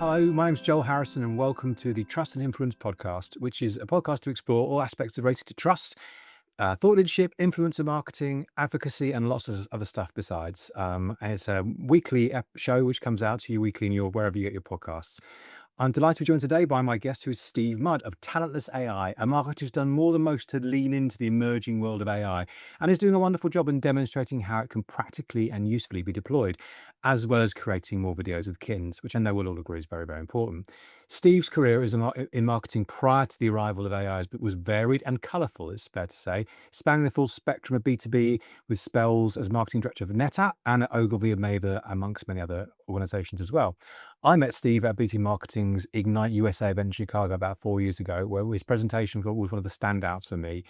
Hello, my name's Joel Harrison, and welcome to the Trust and Influence podcast, which is a podcast to explore all aspects related to trust, thought leadership, influencer marketing, advocacy, and lots of other stuff besides. And it's a weekly show which comes out to you weekly in your wherever you get your podcasts. I'm delighted to be joined today by my guest, who is Steve Mudd of Talentless AI, a marketer who's done more than most to lean into the emerging world of AI and is doing a wonderful job in demonstrating how it can practically and usefully be deployed, as well as creating more videos with kins, which I know we'll all agree is very, very important. Steve's career in marketing prior to the arrival of AI was varied and colourful, it's fair to say, spanning the full spectrum of B2B with spells as marketing director of NetApp and at Ogilvy Mather, amongst many other organizations as well. I met Steve at B2B Marketing's Ignite USA event in Chicago about 4 years ago, where his presentation was one of the standouts for me.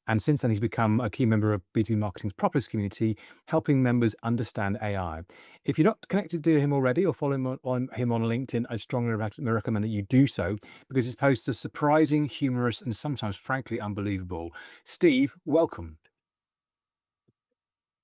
And since then, he's become a key member of B2B Marketing's Propolis community, helping members understand AI. If you're not connected to him already or follow him on LinkedIn, I strongly recommend that you do so, because his posts are surprising, humorous, and sometimes, frankly, unbelievable. Steve, welcome.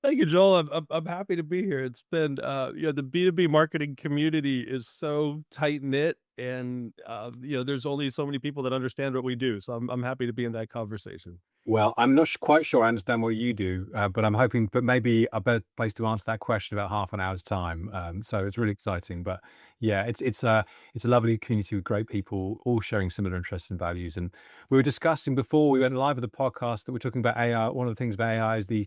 Thank you, Joel. I'm happy to be here. It's been, the B2B marketing community is so tight knit, and there's only so many people that understand what we do. So I'm happy to be in that conversation. Well, I'm not quite sure I understand what you do, but I'm hoping, but maybe a better place to answer that question about half an hour's time. So it's really exciting. But yeah, it's a lovely community with great people, all sharing similar interests and values. And we were discussing before we went live with the podcast that we're talking about AI. One of the things about AI is the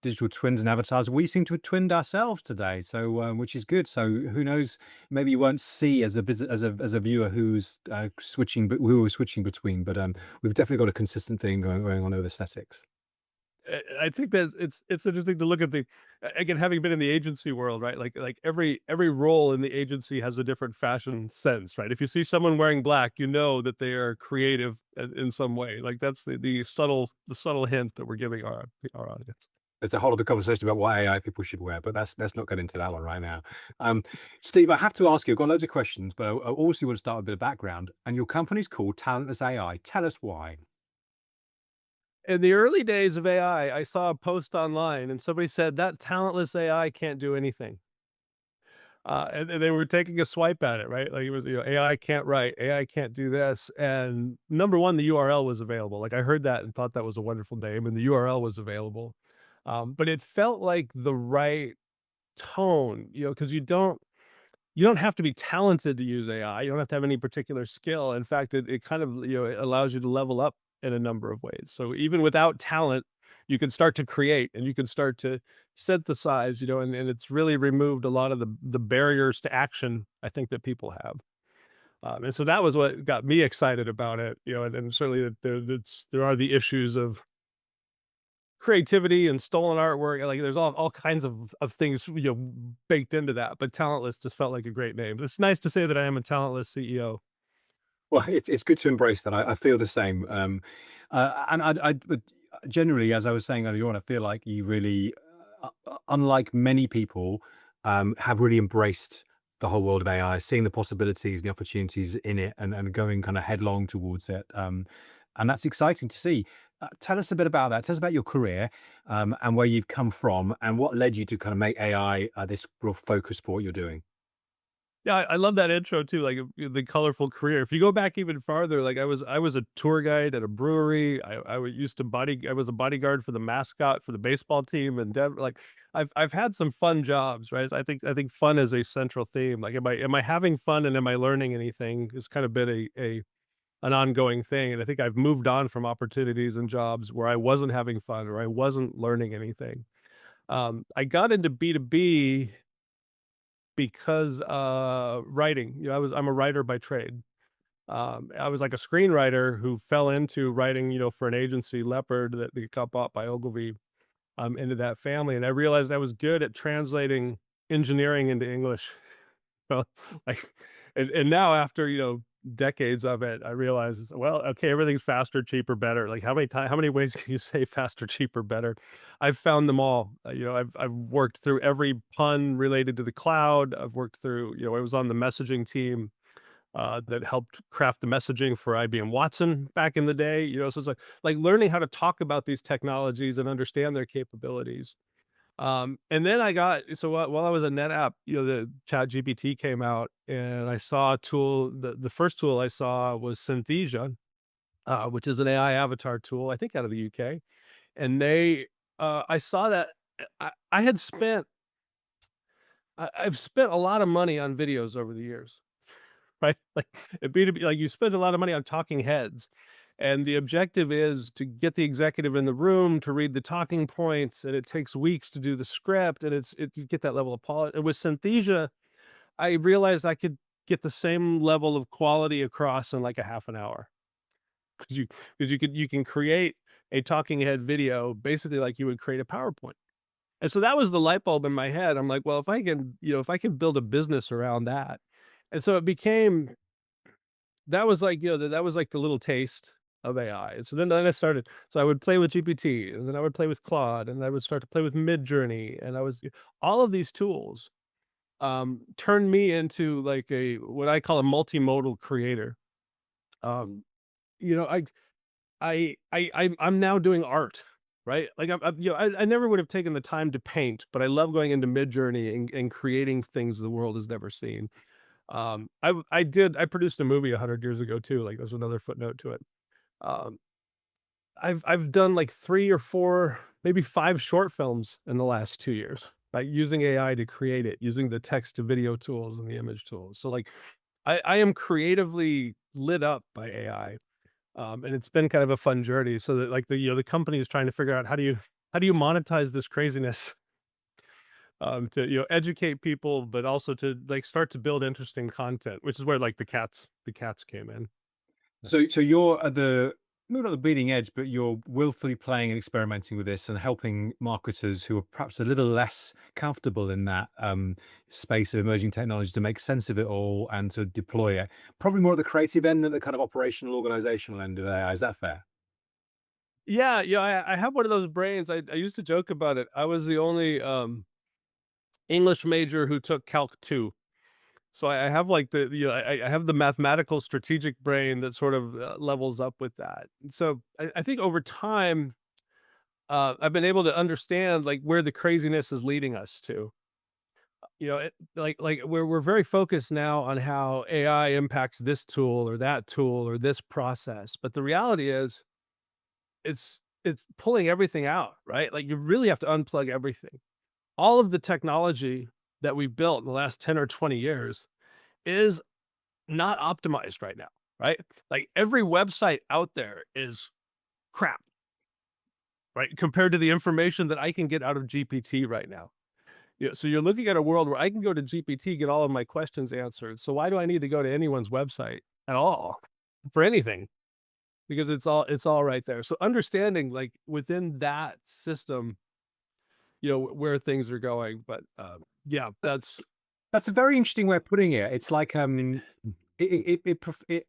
digital twins and avatars. We seem to have twinned ourselves today, so which is good. So who knows? Maybe you won't see as a viewer who's switching, but who we're switching between. But we've definitely got a consistent thing going on with aesthetics. I think that it's interesting to look at again, having been in the agency world, right? Like every role in the agency has a different fashion sense, right? If you see someone wearing black, you know that they are creative in some way. Like that's the subtle hint that we're giving our audience. There's a whole other conversation about what AI people should wear, but let's not get into that one right now. Steve, I have to ask you, I've got loads of questions, but I also want to start with a bit of background. And your company's called Talentless AI. Tell us why. In the early days of AI, I saw a post online and somebody said that talentless AI can't do anything. And they were taking a swipe at it, right? Like it was, AI can't write, AI can't do this. And number one, the URL was available. Like I heard that and thought that was a wonderful name, and the URL was available. But it felt like the right tone, because you don't have to be talented to use AI. You don't have to have any particular skill. In fact, it kind of, it allows you to level up in a number of ways. So even without talent, you can start to create and you can start to synthesize, and it's really removed a lot of the barriers to action, I think, that people have. And so that was what got me excited about it, and certainly that there are the issues of creativity and stolen artwork. Like there's all kinds of things, baked into that. But talentless just felt like a great name. It's nice to say that I am a talentless CEO. Well, it's good to embrace that. I feel the same. And but generally, as I was saying earlier on, I feel like you really, unlike many people, have really embraced the whole world of AI, seeing the possibilities, the opportunities in it, and going kind of headlong towards it. And that's exciting to see. Tell us a bit about that. Tell us about your career, and where you've come from, and what led you to kind of make AI this real focus for what you're doing. Yeah, I love that intro too, like the colorful career. If you go back even farther, like I was a tour guide at a brewery. I was a bodyguard for the mascot for the baseball team, and like I've had some fun jobs, right? I think fun is a central theme. Like, am I having fun and am I learning anything? Has kind of been a an ongoing thing, and I think I've moved on from opportunities and jobs where I wasn't having fun or I wasn't learning anything. I got into B2B because, writing, I'm a writer by trade. I was like a screenwriter who fell into writing, for an agency, Leopard, that got bought by Ogilvy, into that family, and I realized I was good at translating engineering into English. Well, like, and now after, decades of it, I realize, well, okay, everything's faster, cheaper, better. Like how many ways can you say faster, cheaper, better? I've found them all. I've worked through every pun related to the cloud. I've worked through, I was on the messaging team that helped craft the messaging for IBM Watson back in the day. So it's like learning how to talk about these technologies and understand their capabilities. And then I got so while I was at NetApp, the Chat GPT came out, and I saw a tool. The first tool I saw was Synthesia, which is an AI avatar tool, I think out of the UK. And I saw that I had spent, I've spent a lot of money on videos over the years, right? Like at B2B, like you spend a lot of money on talking heads. And the objective is to get the executive in the room to read the talking points, and it takes weeks to do the script, and you get that level of quality. And with Synthesia, I realized I could get the same level of quality across in like a half an hour. Because you can create a talking head video basically like you would create a PowerPoint. And so that was the light bulb in my head. I'm like, well, if I can build a business around that. And so it became that was like, that was like the little taste of AI. And so then I started, so I would play with GPT, and then I would play with Claude, and I would start to play with Midjourney, and all of these tools turned me into like a what I call a multimodal creator. Um, you know, I'm now doing art, right? Like I never would have taken the time to paint, but I love going into Midjourney and creating things the world has never seen. I produced a movie 100 years ago too. Like there's another footnote to it. Um, I've done like 3 or 4, maybe 5 short films in the last 2 years, right? Using AI to create it, using the text to video tools and the image tools. So like I am creatively lit up by AI. And it's been kind of a fun journey. So that like the company is trying to figure out how do you monetize this craziness, to educate people, but also to like start to build interesting content, which is where like the cats came in. So you're at the maybe not the bleeding edge, but you're willfully playing and experimenting with this and helping marketers who are perhaps a little less comfortable in that space of emerging technology to make sense of it all and to deploy it. Probably more at the creative end than the kind of operational, organizational end of AI. Is that fair? Yeah, yeah, I have one of those brains. I used to joke about it. I was the only English major who took Calc 2. So I have like I have the mathematical strategic brain that sort of levels up with that. And so I think over time, I've been able to understand like where the craziness is leading us to. Like we're very focused now on how AI impacts this tool or that tool or this process, but the reality is it's pulling everything out, right? Like you really have to unplug everything. All of the technology that we built in the last 10 or 20 years is not optimized right now, right? Like every website out there is crap, right? Compared to the information that I can get out of GPT right now. Yeah, so you're looking at a world where I can go to GPT, get all of my questions answered. So why do I need to go to anyone's website at all for anything? Because it's all right there. So understanding like within that system, where things are going. But yeah, That's a very interesting way of putting it. It's like it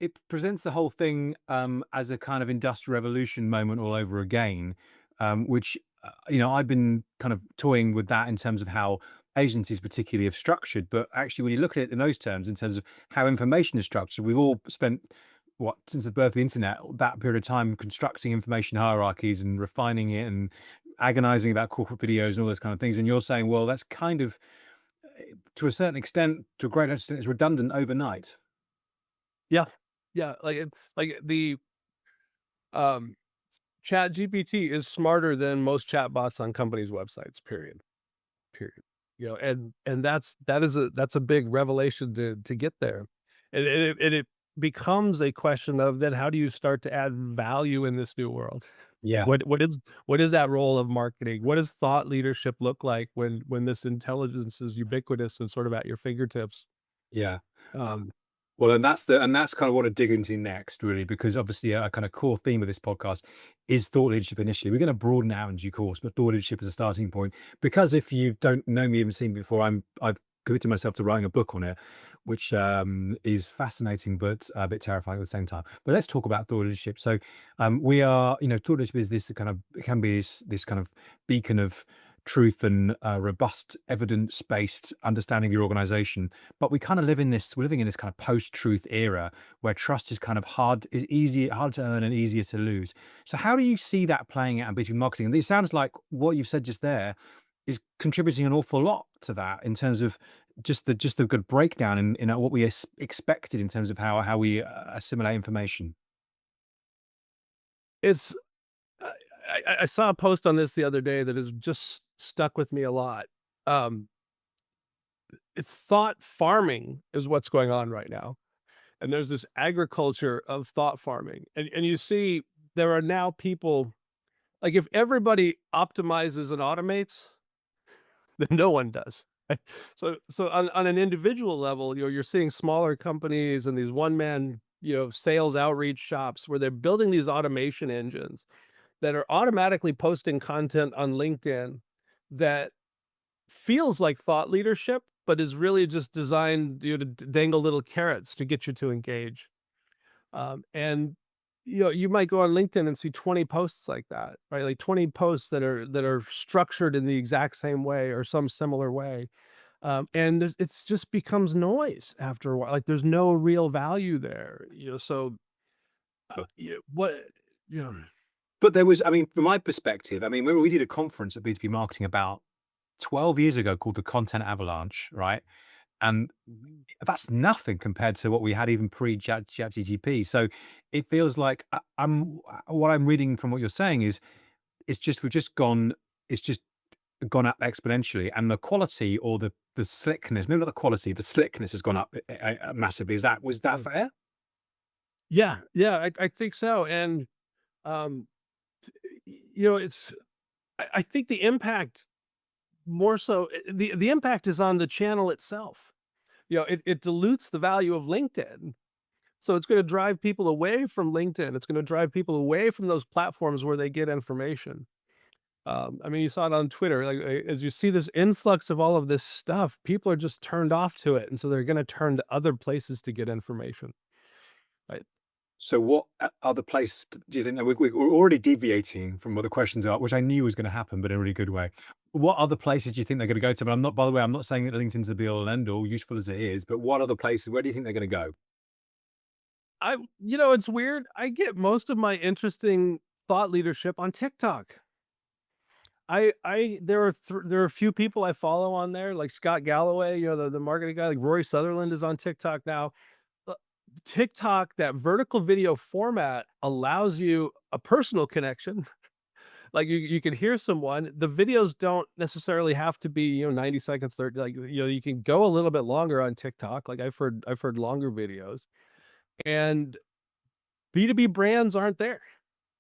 it presents the whole thing as a kind of industrial revolution moment all over again, which I've been kind of toying with that in terms of how agencies particularly have structured. But actually, when you look at it in those terms, in terms of how information is structured, we've all spent what since the birth of the internet that period of time constructing information hierarchies and refining it and agonizing about corporate videos and all those kind of things. And you're saying, well, that's kind of to a certain extent, to a great extent, it's redundant overnight. yeah, yeah. Like the um Chat GPT is smarter than most chatbots on companies' websites. Period. Period. And that's a big revelation to get there, and it becomes a question of then how do you start to add value in this new world? Yeah. What is that role of marketing? What does thought leadership look like when this intelligence is ubiquitous and sort of at your fingertips? Yeah. Um, Well, and that's kind of what I dig into next, really, because obviously a kind of core theme of this podcast is thought leadership initially. We're going to broaden out in due course, but thought leadership is a starting point. Because if you don't know me, even seen me before, I've committed myself to writing a book on it, which is fascinating but a bit terrifying at the same time. But let's talk about thought leadership. So we are, thought leadership is this kind of it can be this kind of beacon of truth and robust evidence-based understanding of your organization. But we kind of we're living in this kind of post-truth era where trust is kind of hard to earn and easier to lose. So how do you see that playing out in B2B marketing? And it sounds like what you've said just there is contributing an awful lot to that in terms of just the good breakdown in what we expected in terms of how we assimilate information. It's I saw a post on this the other day that has just stuck with me a lot. Um, it's thought farming is what's going on right now, and there's this agriculture of thought farming, and you see there are now people like, if everybody optimizes and automates, then no one does. So on an individual level, you're seeing smaller companies and these one-man, sales outreach shops where they're building these automation engines that are automatically posting content on LinkedIn that feels like thought leadership, but is really just designed, to dangle little carrots to get you to engage. And you might go on LinkedIn and see 20 posts like that, right? Like 20 posts that are structured in the exact same way or some similar way. And it's just becomes noise after a while. Like there's no real value there. So what yeah. But there was, I mean, from my perspective, I mean, we did a conference at B2B Marketing about 12 years ago called the Content Avalanche, right? And Mhm. that's nothing compared to what we had even pre-ChatGPT. So it feels like what I'm reading from what you're saying is it's just gone up exponentially, and the quality or the slickness, maybe not the quality, the slickness has gone up massively. Was that Uh, fair? yeah, yeah, I think so. And um it's I think the impact more so the impact is on the channel itself. It dilutes the value of LinkedIn. So it's going to drive people away from LinkedIn. It's going to drive people away from those platforms where they get information. I mean, you saw it on Twitter. Like as you see this influx of all of this stuff, people are just turned off to it, and so they're going to turn to other places to get information. Right? So what other place do you think that we're already deviating from what the questions are, which I knew was going to happen, but in a really good way. What other places do you think they're going to go to? But I'm not, by the way, I'm not saying that LinkedIn's the be all and end all, useful as it is, but what other places, where do you think they're going to go? It's weird. I get most of my interesting thought leadership on TikTok. There are a few people I follow on there, like Scott Galloway, the marketing guy, like Rory Sutherland is on TikTok now. Uh, TikTok, that vertical video format allows you a personal connection. Like you can hear someone. The videos don't necessarily have to be, 90 seconds, 30, like, you can go a little bit longer on TikTok. Like I've heard longer videos. And B2B brands aren't there.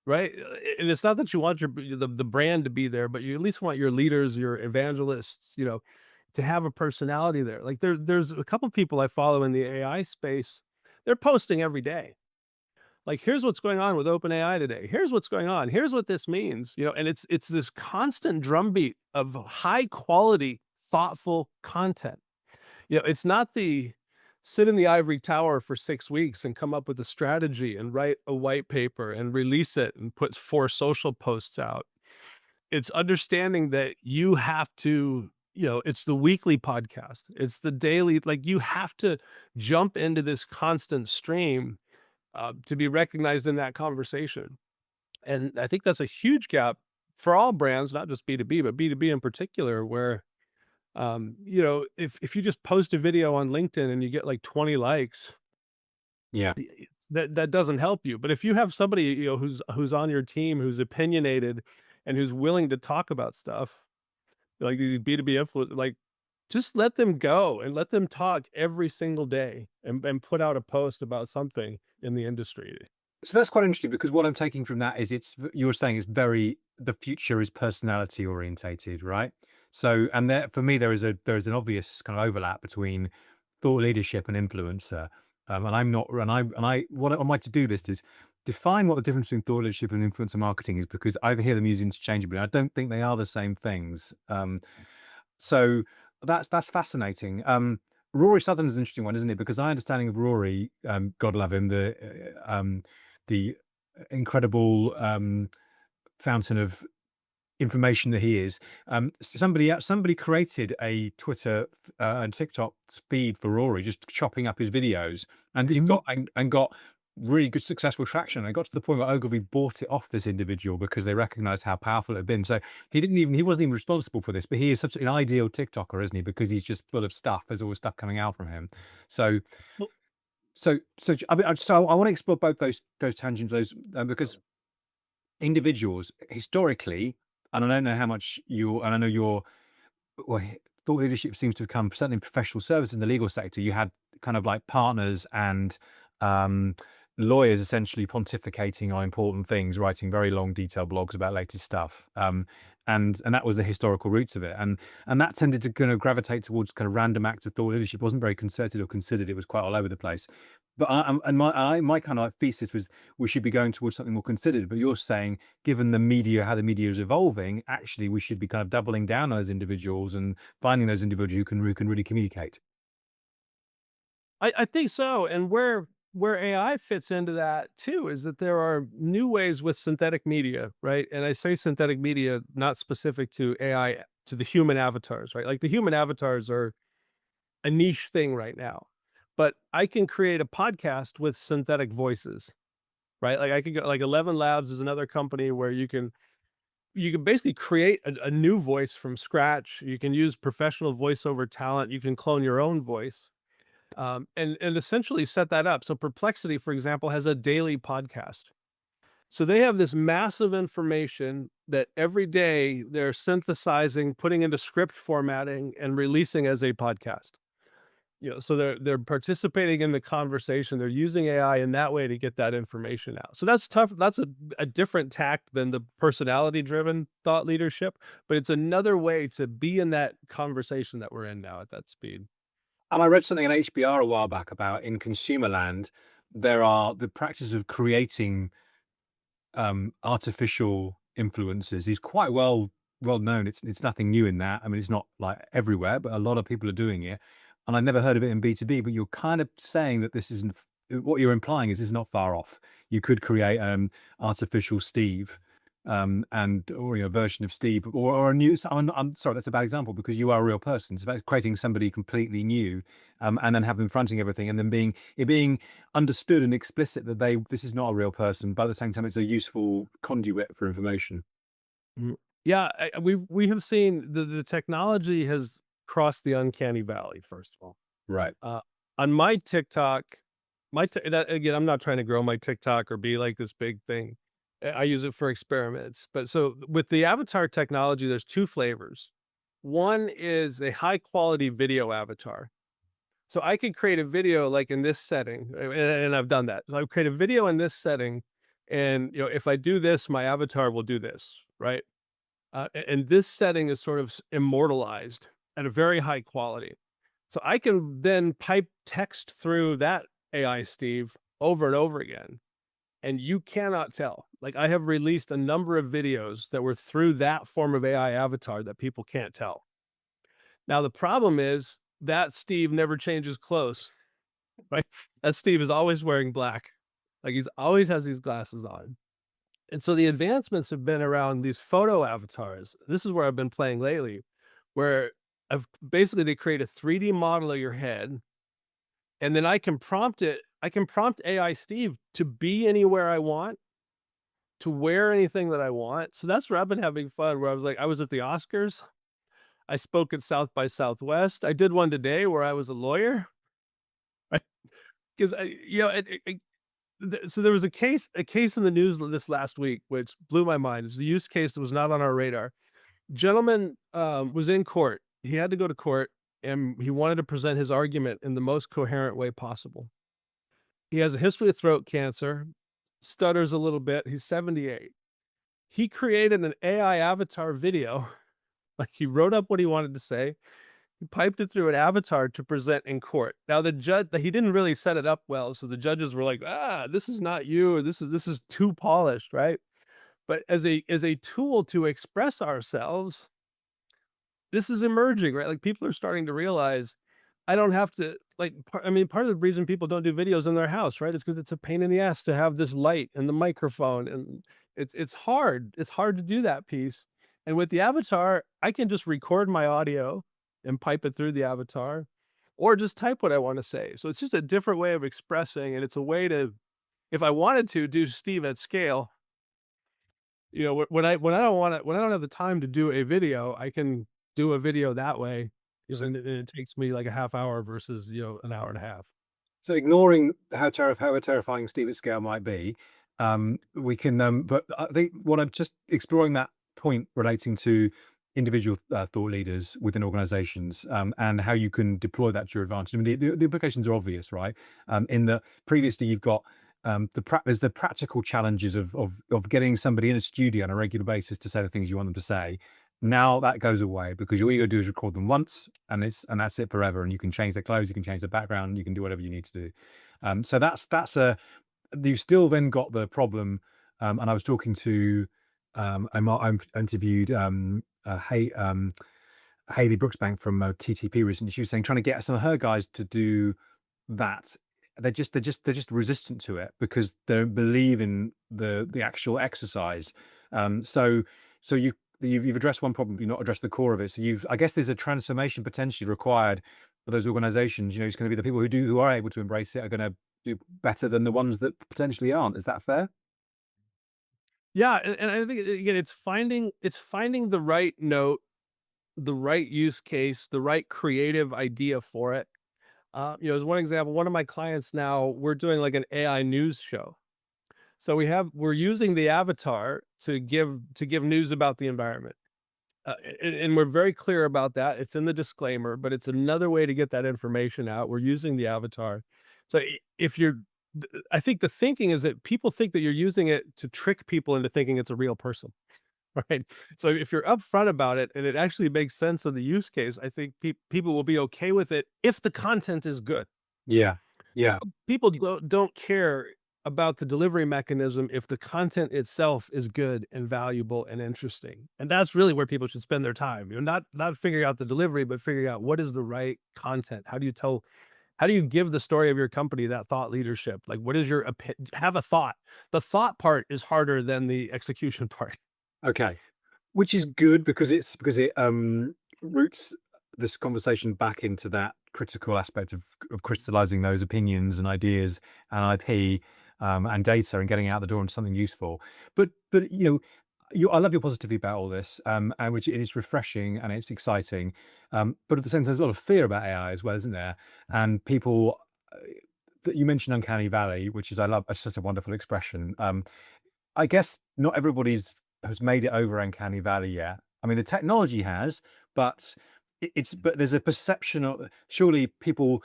Right? And it's not that you want the brand to be there, but you at least want your leaders, your evangelists, to have a personality there. Like there's a couple people I follow in the AI space. They're posting every day. Like, here's what's going on with OpenAI today. Here's what's going on. Here's what this means. And it's this constant drumbeat of high quality, thoughtful content. It's not the sit in the ivory tower for 6 weeks and come up with a strategy and write a white paper and release it and put 4 social posts out. It's understanding that you have to, it's the weekly podcast. It's the daily, like, you have to jump into this constant stream, to be recognized in that conversation. And I think that's a huge gap for all brands, not just B2B, but B2B in particular, where if you just post a video on LinkedIn and you get like 20 likes, Yeah. that doesn't help you. But if you have somebody, who's on your team, who's opinionated and who's willing to talk about stuff, like these B2B influencers, like, just let them go and let them talk every single day and put out a post about something in the industry. So that's quite interesting because what I'm taking from that is you're saying it's very, the future is personality orientated, right? So, and there, for me, there is an obvious kind of overlap between thought leadership and influencer. And I'm not, what I might to do this is define what the difference between thought leadership and influencer marketing is, because I hear them used interchangeably. I don't think they are the same things. So that's fascinating. Rory Sutherland's an interesting one, isn't it? Because my understanding of Rory, God love him, the incredible fountain of information that he is. Somebody created a Twitter and TikTok feed for Rory, just chopping up his videos, and it Mhm. got really good successful traction. I got to the point where Ogilvy bought it off this individual because they recognized how powerful it had been. So he wasn't even responsible for this, but he is such an ideal TikToker, isn't he? Because he's just full of stuff. There's always stuff coming out from him. So Well, I mean, so I want to explore both those tangents, those because individuals historically, and I don't know how much you, and I know you're, well, thought leadership seems to have come certainly in professional services in the legal sector. You had kind of like partners and um, lawyers essentially pontificating on important things, writing very long, detailed blogs about latest stuff. And that was the historical roots of it, and that tended to kind of gravitate towards kind of random acts of thought leadership. It wasn't very concerted or considered. It was quite all over the place. But my kind of like thesis was we should be going towards something more considered. But you're saying, given the media, how the media is evolving, actually we should be kind of doubling down on those individuals and finding those individuals who can really communicate. I think so, and where AI fits into that too is that there are new ways with synthetic media, right? And I say synthetic media not specific to AI, to the human avatars, right? Like the human avatars are a niche thing right now, but I can create a podcast with synthetic voices, right? Like I could go, like 11 Labs is another company where you can basically create a new voice from scratch. You can use professional voiceover talent. You can clone your own voice, and essentially set that up. So Perplexity, for example, has a daily podcast. So they have this massive information that every day they're synthesizing, putting into script formatting, and releasing as a podcast. So they're participating in the conversation. They're using AI in that way to get that information out. So that's tough. That's a different tact than the personality driven thought leadership, but it's another way to be in that conversation that we're in now at that speed. And I read something on HBR a while back about in consumer land, there are the practice of creating artificial influences is quite well known. It's nothing new in that. I mean, it's not like everywhere, but a lot of people are doing it. And I never heard of it in B2B, but you're kind of saying that this isn't what you're implying is not far off. You could create artificial Steve, and or a version of Steve, or a new. So I'm sorry, that's a bad example because you are a real person. It's about creating somebody completely new, and then have them fronting everything, and then being understood and explicit that this is not a real person, but at the same time, it's a useful conduit for information. Mhm. Yeah, we have seen the technology has crossed the uncanny valley, first of all. Right. Uh, on my TikTok, that again, I'm not trying to grow my TikTok or be like this big thing. I use it for experiments. But so with the avatar technology, there's 2 flavors. One is a high quality video avatar. So I could create a video like in this setting, and I've done that. So I create a video in this setting, and if I do this, my avatar will do this, right? And this setting is sort of immortalized at a very high quality. So I can then pipe text through that AI Steve over and over again, and you cannot tell. Like I have released a number of videos that were through that form of AI avatar that people can't tell. Now the problem is that Steve never changes clothes, right? That Steve is always wearing black. Like he's always has these glasses on. And so the advancements have been around these photo avatars. This is where I've been playing lately, where I've basically they create a 3D model of your head, and then I can prompt AI Steve to be anywhere I want, to wear anything that I want. So that's where I've been having fun, where I was like, I was at the Oscars, I spoke at South by Southwest. I did one today where I was a lawyer, right? Because so there was a case in the news this last week, which blew my mind. It's a use case that was not on our radar. Gentleman, was in court. He had to go to court, and he wanted to present his argument in the most coherent way possible. He has a history of throat cancer, stutters a little bit. He's 78. He created an AI avatar video. Like, he wrote up what he wanted to say. He piped it through an avatar to present in court. Now, the judge he didn't really set it up well, so the judges were like, this is not you, or this is too polished, right? But as a tool to express ourselves, this is emerging, right? Like people are starting to realize I don't have to I mean, part of the reason people don't do videos in their house, right? Is because it's a pain in the ass to have this light and the microphone, and it's hard. It's hard to do that piece. And with the avatar, I can just record my audio and pipe it through the avatar or just type what I want to say. So it's just a different way of expressing, and it's a way to, if I wanted to do Steve at scale, when I don't want to, when I don't have the time to do a video, I can do a video that way, So, and it takes me like a half hour versus an hour and a half. so ignoring how terrifying Steve at scale might be, we can. But I think what I'm just exploring that point relating to individual thought leaders within organizations, and how you can deploy that to your advantage. I mean, the implications are obvious, right? In that previously you've got there's the practical challenges of getting somebody in a studio on a regular basis to say the things you want them to say. Now that goes away because all you got to do is record them once, and that's it forever. And you can change their clothes, you can change the background, you can do whatever you need to do. So that's a you've still then got the problem. And I was talking to I'm interviewed Hayley Brooksbank from TTP recently. She was saying trying to get some of her guys to do that. They're just resistant to it because they don't believe in the actual exercise. So you've addressed one problem, you've not addressed the core of it. So I guess there's a transformation potentially required for those organizations. It's going to be the people who are able to embrace it are going to do better than the ones that potentially aren't. Is that fair? Yeah, and I think again, it's finding the right note, the right use case, the right creative idea for it. As one example, one of my clients now, we're doing like an AI news show. So we're using the avatar to give news about the environment. And we're very clear about that. It's in the disclaimer, but it's another way to get that information out. We're using the avatar. So if you're, I think the thinking is that people think that you're using it to trick people into thinking it's a real person, right? So if you're upfront about it and it actually makes sense of the use case, I think people will be okay with it if the content is good. Yeah. Yeah. People don't care about the delivery mechanism if the content itself is good and valuable and interesting. And that's really where people should spend their time. Not figuring out the delivery, but figuring out what is the right content. How do you give the story of your company that thought leadership? Like what is have a thought. The thought part is harder than the execution part. Okay. Which is good because it roots this conversation back into that critical aspect of crystallizing those opinions and ideas and IP, and data and getting it out the door into something useful. But I love your positivity about all this, and which it is refreshing and it's exciting. But at the same time, there's a lot of fear about AI as well, isn't there? And people that you mentioned Uncanny Valley, which is I love, it's such a wonderful expression. I guess not everybody's has made it over Uncanny Valley yet. I mean, the technology has, but but there's a perception of surely people.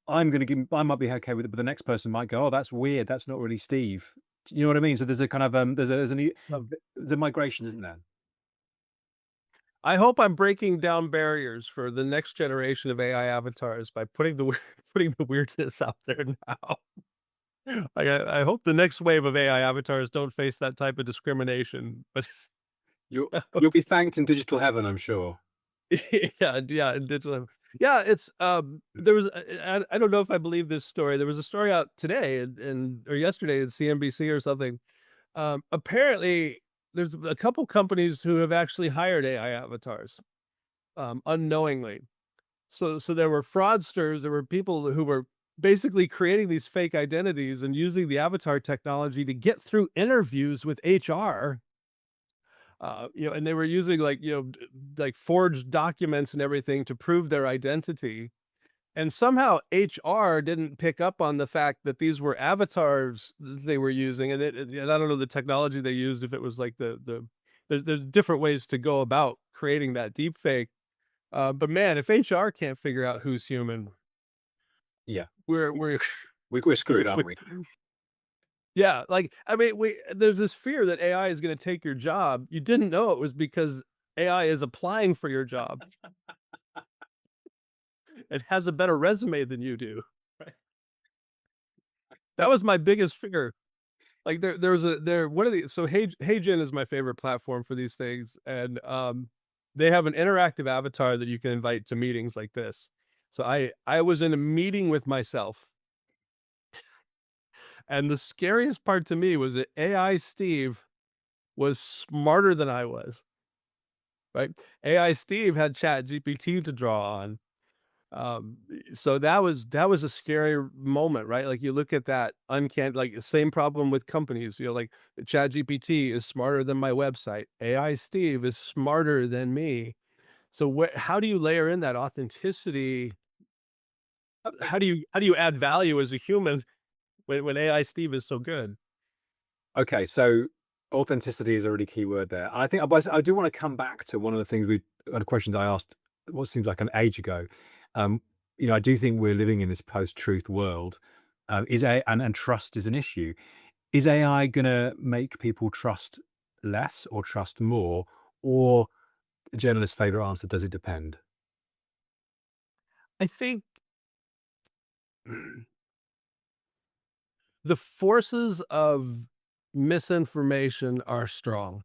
I might be okay with it, but the next person might go, "Oh, that's weird. That's not really Steve." Do you know what I mean? So there's a kind of there's a migration, isn't there? I hope I'm breaking down barriers for the next generation of AI avatars by putting putting the weirdness out there now. I hope the next wave of AI avatars don't face that type of discrimination, but You'll be thanked in digital heaven, I'm sure. yeah, yeah, in digital. Yeah, it's there was I don't know if I believe this story. There was a story out today or yesterday in CNBC or something. Apparently, there's a couple companies who have actually hired AI avatars unknowingly. So there were fraudsters, there were people who were basically creating these fake identities and using the avatar technology to get through interviews with HR. And they were using like forged documents and everything to prove their identity. And somehow HR didn't pick up on the fact that these were avatars they were using, and I don't know the technology they used. If it was like there's different ways to go about creating that deep fake. But man, if HR can't figure out who's human, Yeah, we're we're screwed, aren't we we? yeah, like, I mean, there's this fear that AI is gonna take your job. You didn't know it was because AI is applying for your job. It has a better resume than you do. Right. That was my biggest fear. Like, there was a there one of the so HeyGen is my favorite platform for these things, and, they have an interactive avatar that you can invite to meetings like this. So I was in a meeting with myself, and the scariest part to me was that AI Steve was smarter than I was. right? AI Steve had Chat GPT to draw on. Um, so that was a scary moment, right? Like you look at that uncanny, like same problem with companies, like Chat GPT is smarter than my website. AI Steve is smarter than me. So how do you layer in that authenticity? How do you add value as a human when AI Steve is so good? Okay, so authenticity is a really key word there. I think, but I do want to come back to one of the things questions I asked what seems like an age ago. Um, I do think we're living in this post-truth world. And trust is an issue. Is AI going to make people trust less or trust more? Or the journalist's favorite answer, does it depend? I think the forces of misinformation are strong,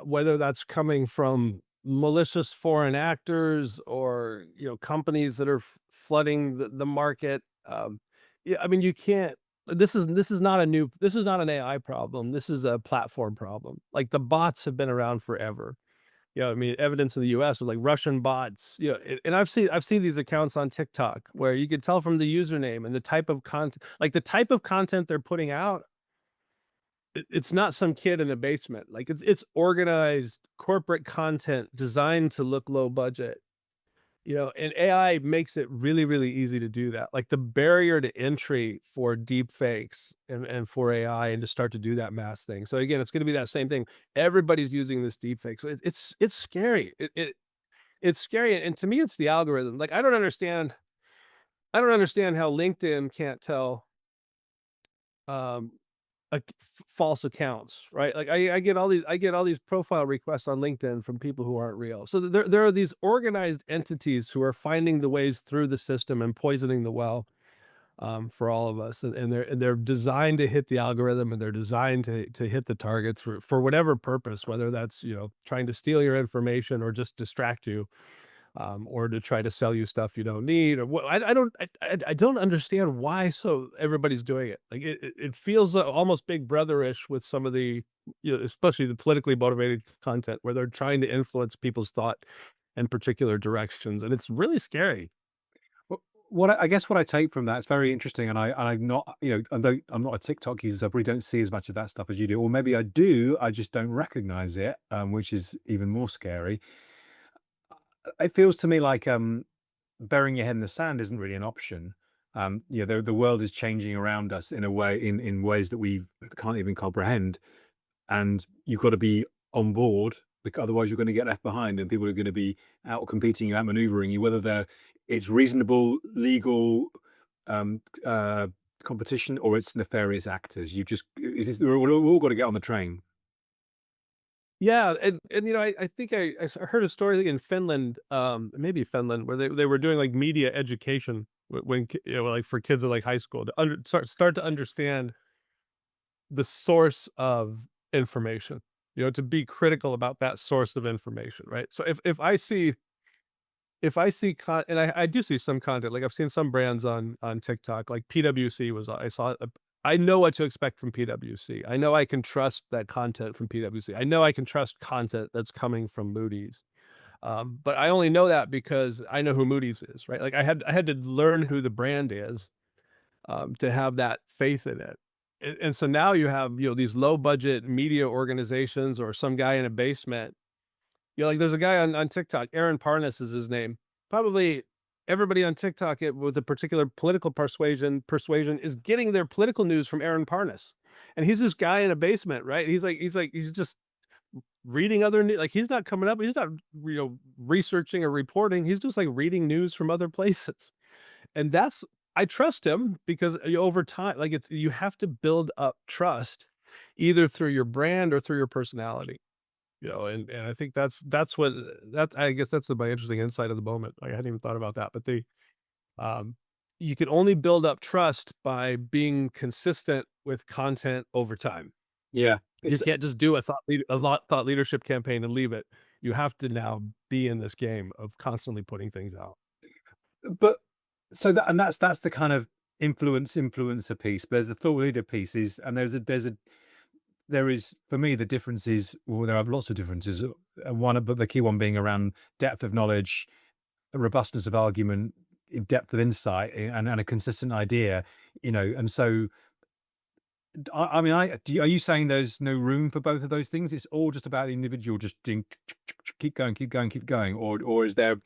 whether that's coming from malicious foreign actors or companies that are flooding the market. Yeah, I mean, you can't. This is not a new. This is not an AI problem. This is a platform problem. Like the bots have been around forever. I mean, evidence in the US with like Russian bots, and I've seen these accounts on TikTok where you could tell from the username and the type of content, like the type of content they're putting out. It's not some kid in a basement. Like it's organized corporate content designed to look low budget. And AI makes it really, really easy to do that. Like the barrier to entry for deep fakes and for AI and to start to do that mass thing. So again, it's going to be that same thing. Everybody's using this deep fake. So it's scary. It's scary. And to me, it's the algorithm. Like I don't understand how LinkedIn can't tell um false accounts, right? Like I get all these profile requests on LinkedIn from people who aren't real. So there are these organized entities who are finding the ways through the system and poisoning the well, for all of us, and they're designed to hit the algorithm, and they're designed to hit the targets for whatever purpose, whether that's trying to steal your information or just distract you, or to try to sell you stuff you don't need, or what. I don't understand why so everybody's doing it. Like it feels almost Big Brotherish with some of the, especially the politically motivated content where they're trying to influence people's thought in particular directions, and it's really scary. What I guess what I take from that is very interesting, and I'm not, although I'm not a TikTok user, so I probably don't see as much of that stuff as you do, or maybe I do, I just don't recognize it, which is even more scary. It feels to me like burying your head in the sand isn't really an option. The world is changing around us in a way, in ways that we can't even comprehend, and you've got to be on board because otherwise you're going to get left behind, and people are going to be out competing you, out maneuvering you, whether it's reasonable, legal um, uh, competition or it's nefarious actors. We're all got to get on the train. Yeah, and I think I heard a story in Finland, maybe Finland, where they were doing like media education when like for kids at like high school to start to understand the source of information, to be critical about that source of information, right? So if I see and I do see some content, like I've seen some brands on TikTok, like PwC was I saw I know what to expect from PwC. I know I can trust that content from PwC. I know I can trust content that's coming from Moody's. But I only know that because I know who Moody's is, right? Like I had to learn who the brand is, to have that faith in it. And so now you have, these low budget media organizations or some guy in a basement. Like there's a guy on TikTok, Aaron Parnas is his name. Probably everybody on TikTok with a particular political persuasion is getting their political news from Aaron Parnas. And he's this guy in a basement, right? He's just reading other like he's not coming up, he's not researching or reporting. He's just like reading news from other places. And that's I trust him because over time, like you have to build up trust either through your brand or through your personality. And I think that's what that I guess that's my interesting insight of the moment. Like, I hadn't even thought about that, but um, you can only build up trust by being consistent with content over time. Yeah, You it's can't just do a thought leadership campaign and leave it. You have to now be in this game of constantly putting things out. but so that's the kind of influencer piece. But there's the thought leader pieces, and there's a there is, for me, the difference is, well, there are lots of differences. One, but the key one being around depth of knowledge, robustness of argument, depth of insight, and a consistent idea, and so I mean, are you saying there's no room for both of those things? It's all just about the individual just doing keep going, keep going, keep going, or is there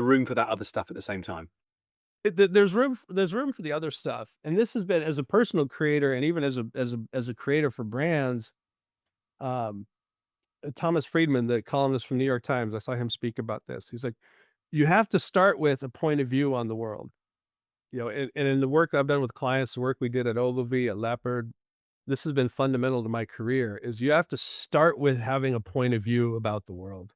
room for that other stuff at the same time? There's room for the other stuff, and this has been as a personal creator and even as a creator for brands. Um, Thomas Friedman, the columnist from New York Times, I saw him speak about this. He's like, you have to start with a point of view on the world. And in the work I've done with clients, the work we did at Ogilvy, at Leopard, this has been fundamental to my career, is you have to start with having a point of view about the world,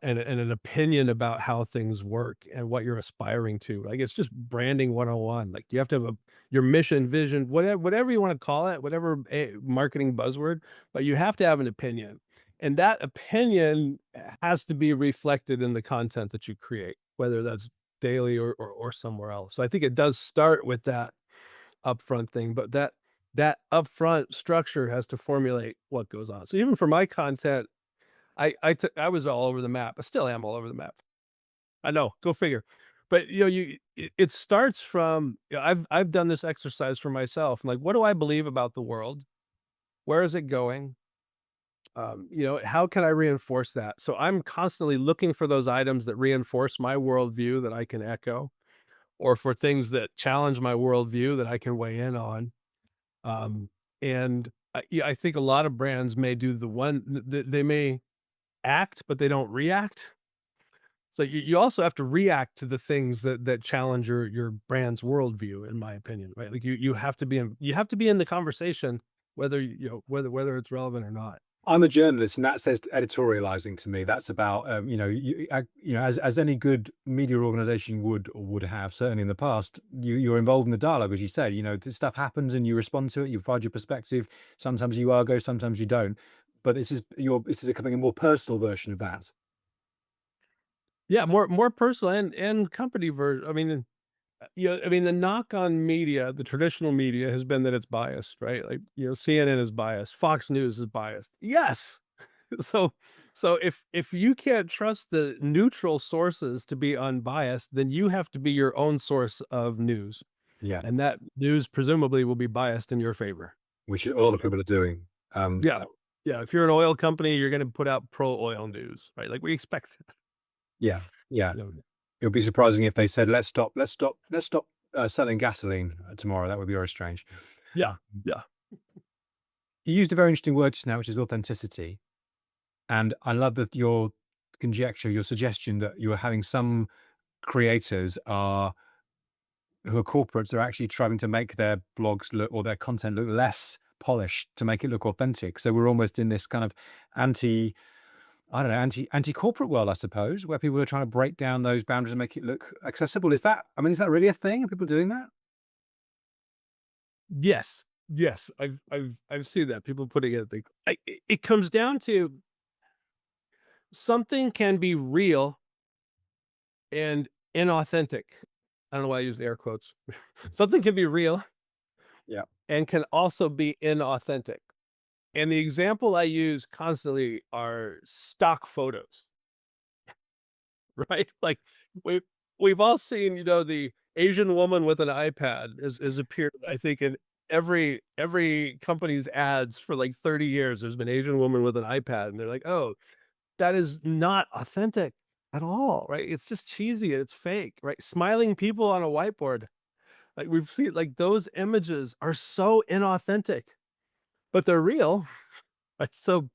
and an opinion about how things work and what you're aspiring to. Like, it's just branding 101. Like, you have to have your mission, vision, whatever you want to call it, whatever marketing buzzword, but you have to have an opinion. And that opinion has to be reflected in the content that you create, whether that's daily or somewhere else. So I think it does start with that upfront thing, but that upfront structure has to formulate what goes on. So even for my content, I was all over the map. I still am all over the map. I know, go figure. But, it starts from, I've done this exercise for myself. I'm like, what do I believe about the world? Where is it going? How can I reinforce that? So I'm constantly looking for those items that reinforce my worldview that I can echo, or for things that challenge my worldview that I can weigh in on. And I think a lot of brands may do the one, they may act, but they don't react. So you also have to react to the things that challenge your brand's worldview, in my opinion, right? Like, you have to be in the conversation, whether whether it's relevant or not. I'm a journalist, and that says editorializing to me. That's about, as any good media organization would or would have, certainly in the past, you're involved in the dialogue, as you said. This stuff happens, and you respond to it. You provide your perspective. Sometimes you argue, sometimes you don't. But this is becoming a more personal version of that. Yeah, more personal and company version. I mean, I mean, the knock on media, the traditional media, has been that it's biased, right? Like, CNN is biased, Fox News is biased. Yes. So if you can't trust the neutral sources to be unbiased, then you have to be your own source of news, Yeah, and that news presumably will be biased in your favor. which a lot of people are doing. Yeah. Yeah, if you're an oil company, you're gonna put out pro-oil news, right? Like, we expect that. Yeah, yeah. You know It would be surprising if they said, let's stop selling gasoline tomorrow. That would be very strange. Yeah, Um, yeah. you used a very interesting word just now, which is authenticity. And I love that your conjecture, your suggestion that you're having some creators who are corporates are actually trying to make their blogs look, or their content look, less polished to make it look authentic. So we're almost in this kind of anti, I don't know, anti-corporate world, I suppose, where people are trying to break down those boundaries and make it look accessible. Is that really a thing? Are people doing that? Yes. Yes, I've seen that, people putting it like, it comes down to something can be real and inauthentic. I don't know why I use air quotes. Something can be real Yeah. and can also be inauthentic. And the example I use constantly are stock photos, right? Like, we we've all seen, the Asian woman with an iPad has appeared, I think, in every company's ads for like 30 years. There's been Asian woman with an iPad, and they're like, "Oh, that is not authentic at all," right? It's just cheesy and it's fake, right? Smiling people on a whiteboard. Like, we've seen, like, those images are so inauthentic, but they're real. Right? So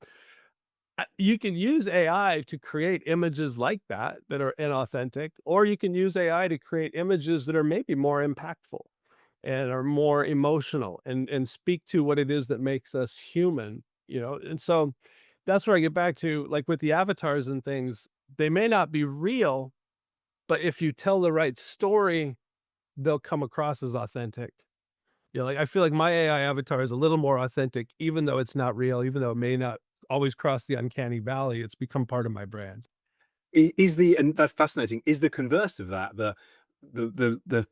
you can use AI to create images like that are inauthentic, or you can use AI to create images that are maybe more impactful and are more emotional and speak to what it is that makes us human, And so that's where I get back to, like, with the avatars and things, they may not be real, but if you tell the right story, they'll come across as authentic. Like, I feel like my AI avatar is a little more authentic, even though it's not real, even though it may not always cross the uncanny valley. It's become part of my brand. And that's fascinating. Is the converse of that the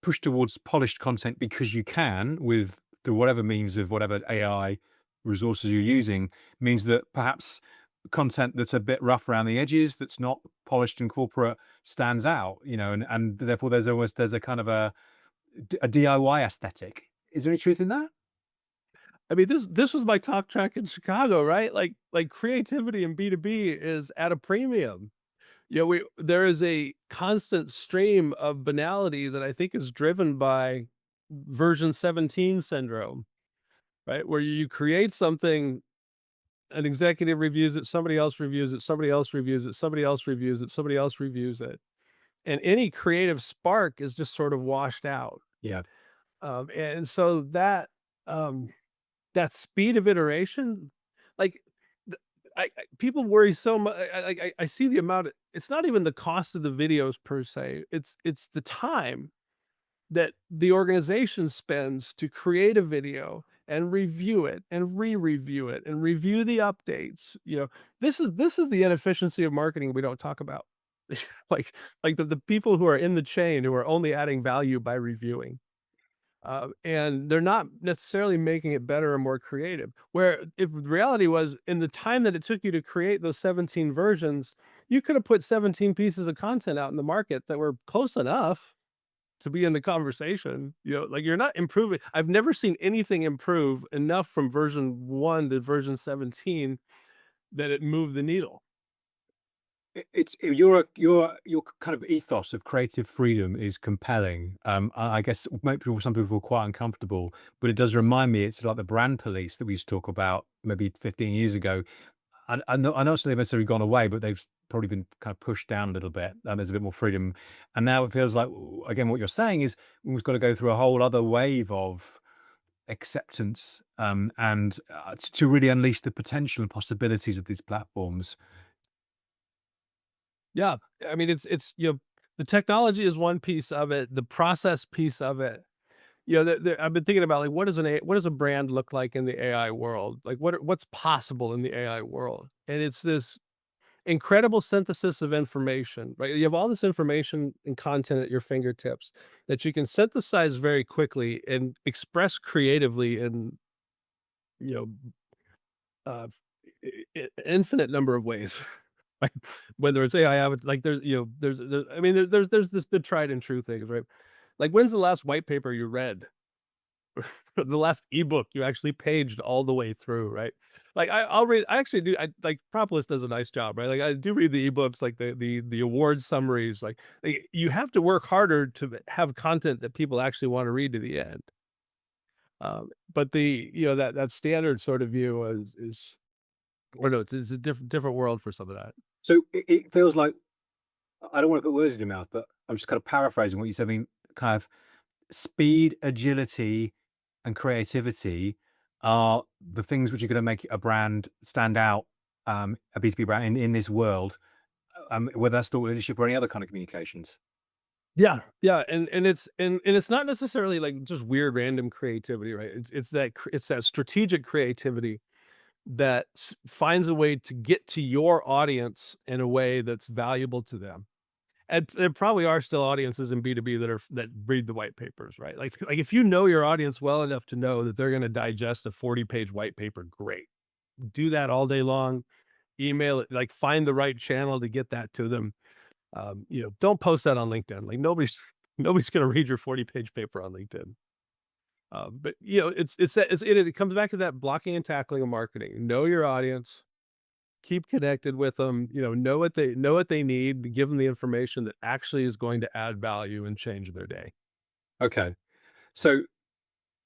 push towards polished content because you can with through whatever means of whatever AI resources you're using, means that perhaps content that's a bit rough around the edges, that's not polished and corporate, stands out, and therefore there's a kind of a DIY aesthetic. Is there any truth in that? I mean, this was my talk track in Chicago, right? Like creativity in B2B is at a premium. There is a constant stream of banality that I think is driven by version 17 syndrome, right? Where you create something, an executive reviews it, somebody else reviews it, somebody else reviews it, somebody else reviews it, somebody else reviews it. And any creative spark is just sort of washed out. Yeah. And so um, that speed of iteration, like, the people worry so much. I see the amount of, it's not even the cost of the videos per se, it's the time that the organization spends to create a video and review it and re-review it and review the updates. This is the inefficiency of marketing we don't talk about. Like the people who are in the chain who are only adding value by reviewing. And they're not necessarily making it better or more creative. Where if the reality was, in the time that it took you to create those 17 versions, you could have put 17 pieces of content out in the market that were close enough to be in the conversation. Like, you're not improving. I've never seen anything improve enough from version 1 to version 17 that it moved the needle. It's your kind of ethos of creative freedom is compelling. I guess some people are quite uncomfortable, but it does remind me it's like the brand police that we used to talk about maybe 15 years ago. I know they've necessarily gone away, but they've probably been kind of pushed down a little bit, and there's a bit more freedom. And now it feels like, again, what you're saying is we've got to go through a whole other wave of acceptance, and to really unleash the potential and possibilities of these platforms. Yeah, I mean, the technology is one piece of it, the process piece of it. I've been thinking about, like, what does a brand look like in the AI world? Like, what's possible in the AI world? And it's this incredible synthesis of information, right? You have all this information and content at your fingertips that you can synthesize very quickly and express creatively in, you know, uh, infinite number of ways. Like, whether it's AI, like, I mean, there's this the tried and true things, right? Like, when's the last white paper you read? The last ebook you actually paged all the way through, right? Like, I'll read. I actually do. I like Propolis does a nice job, right? Like, I do read the ebooks, like the award summaries. Like, you have to work harder to have content that people actually want to read to the end. But that standard sort of view is, or no, it's a different world for some of that. So it feels like, I don't want to put words in your mouth, but I'm just kind of paraphrasing what you said. I mean, kind of speed, agility, and creativity are the things which are going to make a brand stand out, a B2B brand in this world, whether that's thought leadership or any other kind of communications. Yeah, yeah, and it's not necessarily like just weird random creativity, right? It's that strategic creativity that finds a way to get to your audience in a way that's valuable to them. And there probably are still audiences in B2B that read the white papers, right? Like, if you know your audience well enough to know that they're going to digest a 40-page white paper, great. Do that all day long. Email it, like, find the right channel to get that to them. Don't post that on LinkedIn. Like, nobody's going to read your 40-page paper on LinkedIn. But it comes back to that blocking and tackling of marketing. Know your audience, keep connected with them, know what they need, give them the information that actually is going to add value and change their day. Okay. So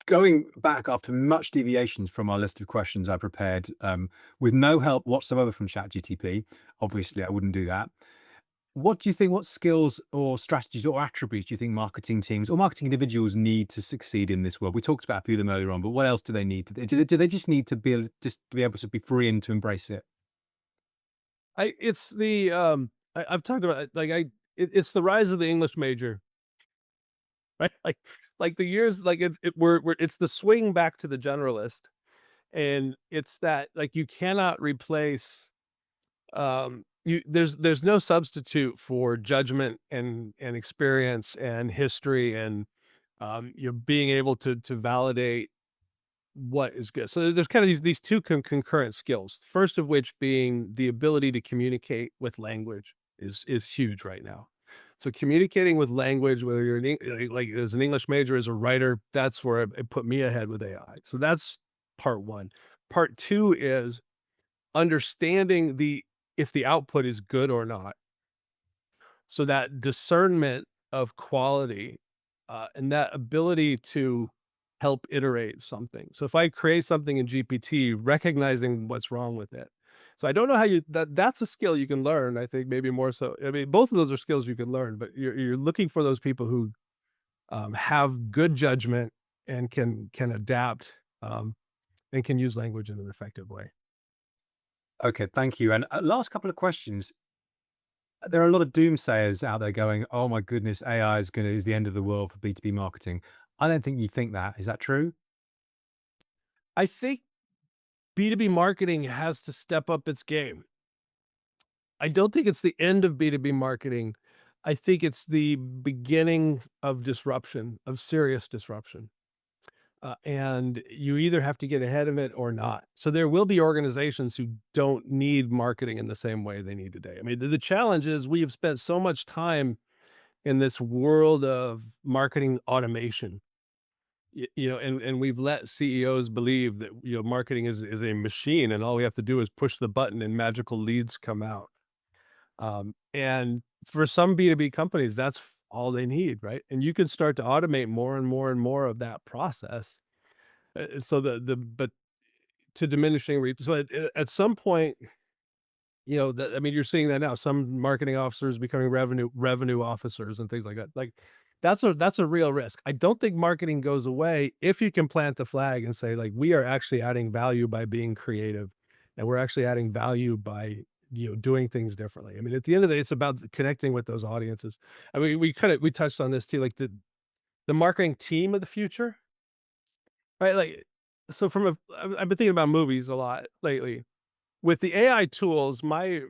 going back after much deviations from our list of questions I prepared, with no help whatsoever from ChatGTP, obviously I wouldn't do that. What do you think, what skills or strategies or attributes do you think marketing teams or marketing individuals need to succeed in this world? We talked about a few of them earlier on, but what else do they need? Do they just need to be able to be free and to embrace it? It's the I've talked about it, like, it's the rise of the English major, right? Like the years, like, it's the swing back to the generalist, and it's that, like, you cannot replace, there's no substitute for judgment and experience and history and, being able to validate. what is good. So there's kind of these two concurrent skills. First of which being the ability to communicate with language is huge right now. So communicating with language, whether you're like as an English major, as a writer, that's where it put me ahead with AI. So that's part one. Part two is understanding the if the output is good or not. So that discernment of quality, and that ability to help iterate something. So if I create something in GPT, recognizing what's wrong with it. So I don't know how that's a skill you can learn, I think maybe more so. I mean, both of those are skills you can learn, but you're looking for those people who, have good judgment and can adapt, and can use language in an effective way. Okay, thank you. And last couple of questions. There are a lot of doomsayers out there going, "Oh my goodness, AI is the end of the world for B2B marketing." I don't think you think that. Is that true? I think B2B marketing has to step up its game. I don't think it's the end of B2B marketing. I think it's the beginning of disruption, of serious disruption. And you either have to get ahead of it or not. So there will be organizations who don't need marketing in the same way they need today. I mean, the challenge is we have spent so much time in this world of marketing automation, and we've let CEOs believe that, marketing is a machine and all we have to do is push the button and magical leads come out. And for some B2B companies, that's all they need, right? And you can start to automate more and more and more of that process. So but to diminishing so at some point, I mean, you're seeing that now. Some marketing officers becoming revenue officers and things like that. Like that's a real risk. I don't think marketing goes away if you can plant the flag and say, like, we are actually adding value by being creative, and we're actually adding value by doing things differently. I mean, at the end of the day, it's about connecting with those audiences. I mean, we touched on this too, like the marketing team of the future, right? Like, so I've been thinking about movies a lot lately with the AI tools. My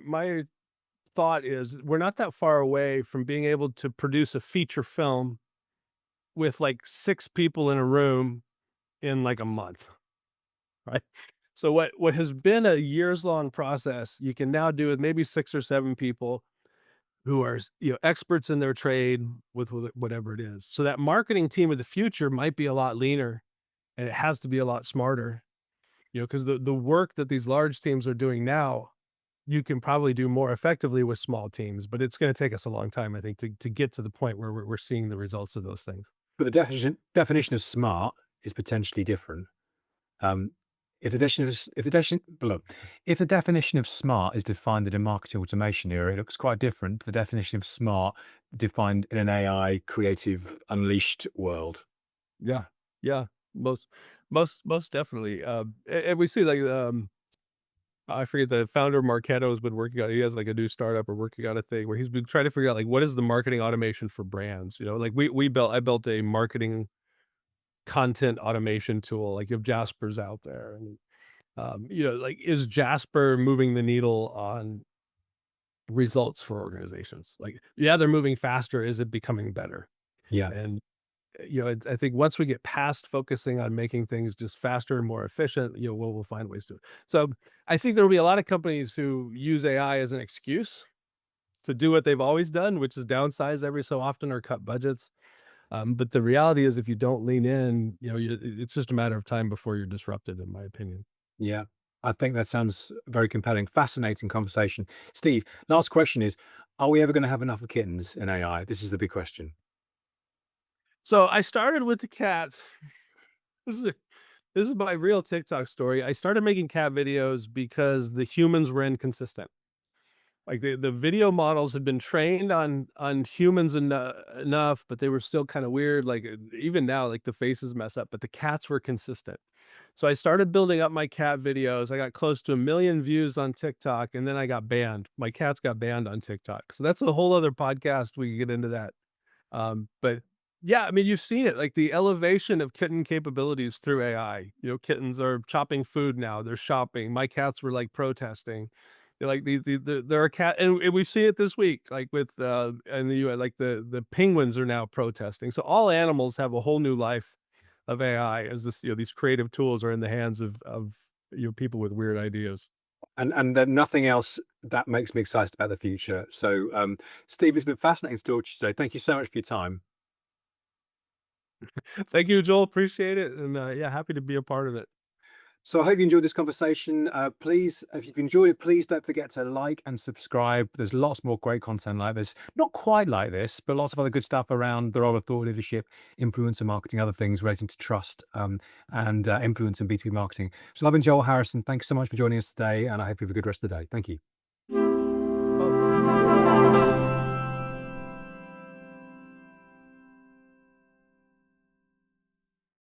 thought is we're not that far away from being able to produce a feature film with like 6 people in a room in like a month, right? So what has been a years long process, you can now do with maybe 6 or 7 people who are, experts in their trade with whatever it is. So that marketing team of the future might be a lot leaner and it has to be a lot smarter, because the work that these large teams are doing now, you can probably do more effectively with small teams, but it's going to take us a long time, I think, to get to the point where we're seeing the results of those things. But the definition of smart is potentially different. Um, if the definition of smart is defined in a marketing automation era, it looks quite different to the definition of smart defined in an AI creative unleashed world. Yeah, yeah, most most definitely. And we see like I forget the founder Marketo has been working on. He has like a new startup or working on a thing where he's been trying to figure out like what is the marketing automation for brands. Like I built a marketing content automation tool. Like if Jasper's out there, and like is Jasper moving the needle on results for organizations? Like, yeah, they're moving faster. Is it becoming better? Yeah. And I think once we get past focusing on making things just faster and more efficient, we'll find ways to. So I think there will be a lot of companies who use AI as an excuse to do what they've always done, which is downsize every so often or cut budgets. But the reality is, if you don't lean in, it's just a matter of time before you're disrupted, in my opinion. Yeah. I think that sounds very compelling, fascinating conversation. Steve, last question is, are we ever going to have enough of kittens in AI? This is the big question. So I started with the cats. This is a, this is my real TikTok story. I started making cat videos because the humans were inconsistent. Like the video models had been trained on humans enough, but they were still kind of weird. Like even now, like the faces mess up, but the cats were consistent. So I started building up my cat videos. I got close to 1 million views on TikTok, and then I got banned. My cats got banned on TikTok. So that's a whole other podcast. We can get into that. But yeah, I mean, you've seen it, like the elevation of kitten capabilities through AI. Kittens are chopping food now. They're shopping. My cats were like protesting. They're like there are cat, and we see it this week, like with in the US, like the penguins are now protesting. So all animals have a whole new life of AI as this, these creative tools are in the hands of people with weird ideas. And then nothing else that makes me excited about the future. So, Steve, it's been fascinating to talk to you today. Thank you so much for your time. Thank you, Joel. Appreciate it, and yeah, happy to be a part of it. So I hope you enjoyed this conversation. Please, if you've enjoyed it, please don't forget to like and subscribe. There's lots more great content like this. Not quite like this, but lots of other good stuff around the role of thought leadership, influencer marketing, other things relating to trust and influence in B2B marketing. So I've been Joel Harrison. Thanks so much for joining us today, and I hope you have a good rest of the day. Thank you. Oh.